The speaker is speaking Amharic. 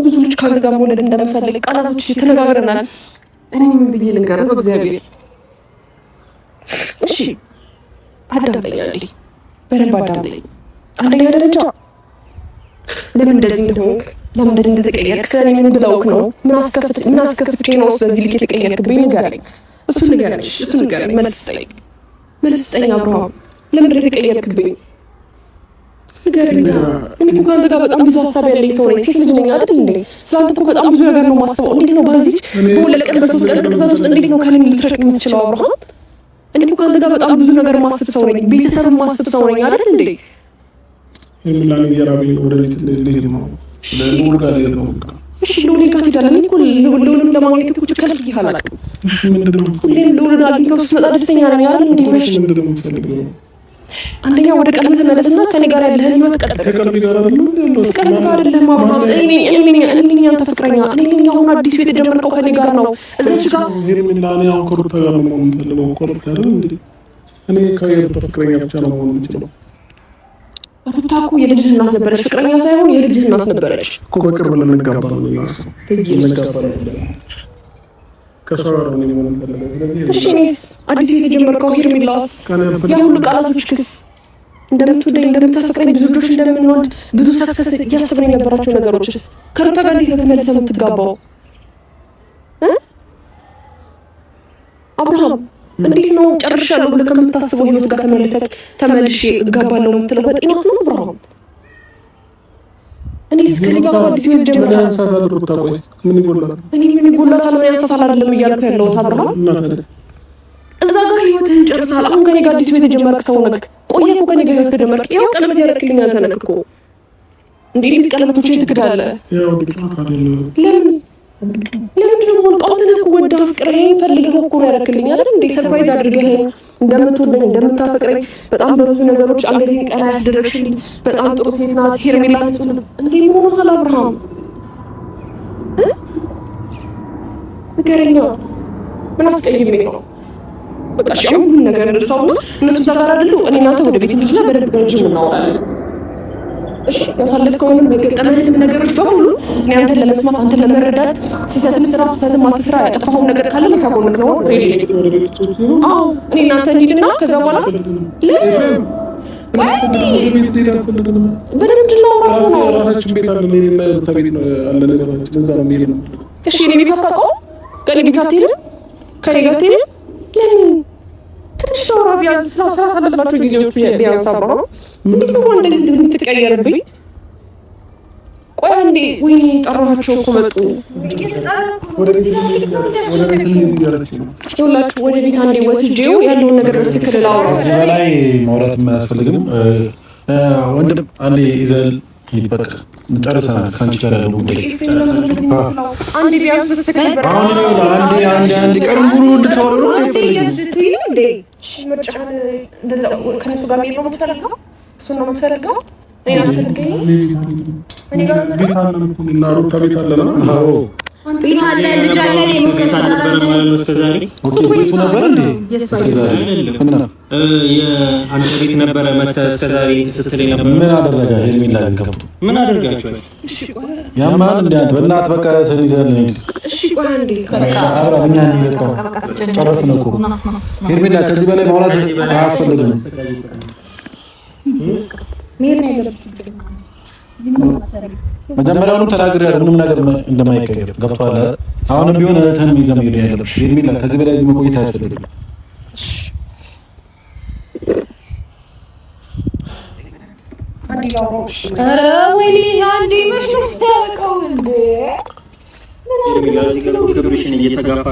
ብዙ ልጅ ካንተ ጋር መውለድ እንደምፈልግ ቃላቶች ተነጋግረናል። እኔ ምን ብዬ ልንገርህ? በእግዚአብሔር እሺ አዳምጠኝ፣ በደንብ አዳምጠኝ። አንደኛ ደረጃ ለምን እንደዚህ እንደሆንክ፣ ለምን እንደዚህ እንደተቀየርክ፣ ስለኔ ምን ብለውክ ነው? ምን አስከፍቼ ነው በዚህ ልክ የተቀየርክብኝ? ንገረኝ፣ እሱ ንገረኝ። መልስ ስጠኝ አብርሃም፣ ለምን የተቀየርክብኝ? ንገረኝ። እኔ እኮ ከአንተ ጋር በጣም ብዙ ሀሳብ ያለኝ ሰው ነኝ። ሴት ልጅ ነኝ አይደል እንዴ? ስለአንተ እኮ በጣም ብዙ ነገር ነው የማስበው። እንዴት ነው በዚች በሁለት ቀን በሶስት ቀን ቅጽበት ውስጥ እንዴት ነው ከኔ ልትርቅ የምትችለው አብርሃም? እኔ እኮ ከአንተ ጋር በጣም ብዙ ነገር ማስብ ሰው ነኝ። ቤተሰብ ማስብ ሰው ነኝ አይደል እንዴ? የምላን እየራበኝ ወደ ቤት ልሄድ ነው። ለልዑል ጋር ልሄድ ነው። እሺ ልዑል ጋር ትሄዳለህ? እኔ እኮ ልዑልን ለማግኘት እኮ ከልክዬህ አላውቅም። ሁሌም ልዑልን አግኝተው ስትመጣ ደስተኛ ነኝ አይደል እንዴ? ምንድን ነው የምትፈልገው? አንደኛ ወደ ቀልብ ተመለስና ከኔ ጋር ያለህን ህይወት ቀጥል። ከቀልብ ጋር አይደለም አብርሃም። እኔ ነኝ ያንተ ፍቅረኛ። እኔ ነኝ አሁን አዲስ ቤት የጀመርከው ከኔ ጋር ነው። እዚች ጋር ሄርሜላኔ አሁን ከሩታ ጋር ነው የምፈልገው። ኮርት አይደል እንዴ? እኔ ከሩታ ፍቅረኛ ብቻ ነው መሆን የምችለው። ሩታ እኮ የልጅህ እናት ነበረች፣ ፍቅረኛ ሳይሆን የልጅህ እናት ነበረች እኮ። በቅርብ ልንጋባ ነው እሺ እኔስ አዲስ ቤት የጀመርከው ሄርሜላስ ያ ሁሉ ቃላቶች ክስ እንደምትወደኝ እንደምታፈቅረኝ ብዙ ልጆች እንደምንወልድ ብዙ ሰክሰስ እያሰብን የነበራቸው ነገሮችስ ከሩታ ጋር እንዴት ነው ተመልሰህ የምትጋባው? አብርሃም እንዴት ነው ጨርሻለሁ ብለህ ከምታስበው ህይወት ጋር ተመልሼ እጋባለሁ የምትለው? በጤናት ነው አብርሃም? እኔ እስከሊጋ አዲስ ቤት ጀምረሃል። ምን ይጎላታል? ምን ያንሳሳል? አይደለም እያልኩ ያለሁት አብርሃም። እዛ ጋር ህይወትህን ጨርሰሃል። አሁን ከኔ ጋር አዲስ ቤት የጀመርክ ሰው ነህ። ቆየህ እኮ ከኔ ጋር ህይወት ከጀመርክ። ያው ቀለበት ያደረክልኝ አንተ ነህ እኮ። እንዴት ቀለበቶችን ትክዳለህ? ለምንድን ነው ቃውተህ እኮ ወደ ፍቅርህን ፈልገህ እኮ ነው ያደረክልኝ አይደል እንዴ? ሰርፕራይዝ አድርገኸኝ እንደምትወደኝ እንደምታፈቅረኝ በጣም በብዙ ነገሮች አንገቴን ቀና ያስደረግሽልኝ በጣም ጥሩ ሴት ናት ሄርሜላ። እንዴ ምን ሆነሃል አብርሃም? ንገረኛ፣ ምን አስቀይሜ ነው? በቃ እሺ አሁን ምን ነገር እንደርሰውና እነሱ እዛ ጋር አይደሉ? እኔ እናንተ ወደ ቤት እንሂድና በደንብ ረጅም እናወራለን። እሺ ያሳለፍከውንም የገጠመህንም ነገሮች በሙሉ እኔ አንተን ለመስማት አንተን ለመረዳት ስህተትም ስራ ስህተትም አትስራ ያጠፋኸው ነገር ካለ ለታቆምክ ነው ሬዲ። አዎ እኔ እናንተ እንሂድና ከዛ በኋላ በደንብ እናወራ ነው። እሺ እኔ ቤት አታውቀውም? ከእኔ ቤት አትሄድም? ከእኔ ጋር አትሄድም? ለምን? ትንሽ ነው ቢያንስ ስላሳለፍናቸው ጊዜዎች ቢያንስ አብረው እንዴት ነው እንደዚህ የምትቀየርብኝ? ቆይ አንዴ ወይኔ ጠራኋቸው እኮ መጡ። ሁላችሁ ወደ ቤት አንዴ ወስጄው ያለውን ነገር በስትክክል አውራ። እዚህ በላይ ማውራት የማያስፈልግም። ወንድም አንዴ ይዘል ይበቃ፣ ጨርሰናል። ከአንቺ ጋር ያለው ጉዳይ አንዴ ቢያንስ በስትክክል አንዴ ቀን ሙሉ እንድታወሩ እንዴ? ምርጫ እንደዛ ከነሱ ጋር ነው የምትፈልገው? እሱን ነው የምትፈልገው? እኔ አልፈልገኝ። እኔ ጋር እና ሩታ ቤት አለና ቤት አለ፣ ልጅ አለ። ቤት አልነበረ ማለት ነው እስከዛሬ። ቤቱ ነበር እንዴ? የአንተ ቤት ነበረ መተህ እስከዛሬ ስትለኝ ነበር። ምን አደረገ ሄርሜላ? ከብቱ ምን አደርጋችኋል? ያማን እንዴ? አንተ በእናትህ በቃ ተይዘን ነው። እሺ ቆይ አንዴ በቃ አብራ እኛ እንልቀው። ጨረስን እኮ ሄርሜላ፣ ከዚህ በላይ ማውራት አያስፈልግም። መጀመሪያውኑ ተናግሬያለሁ ምንም ነገር እንደማይቀየር ገብቶሃል። አሁንም ቢሆን እህትህን ይዘህ መሄድ ያለብሽ ሄርሜላ። ከዚህ በላይ እዚህ መቆየት አያስፈልግም። ኧረ ወይኔ አንዴ መሽቶ ያልቀው እንዴ? ሄርሜላ እዚህ ጋር ክብርሽን እየተጋፋ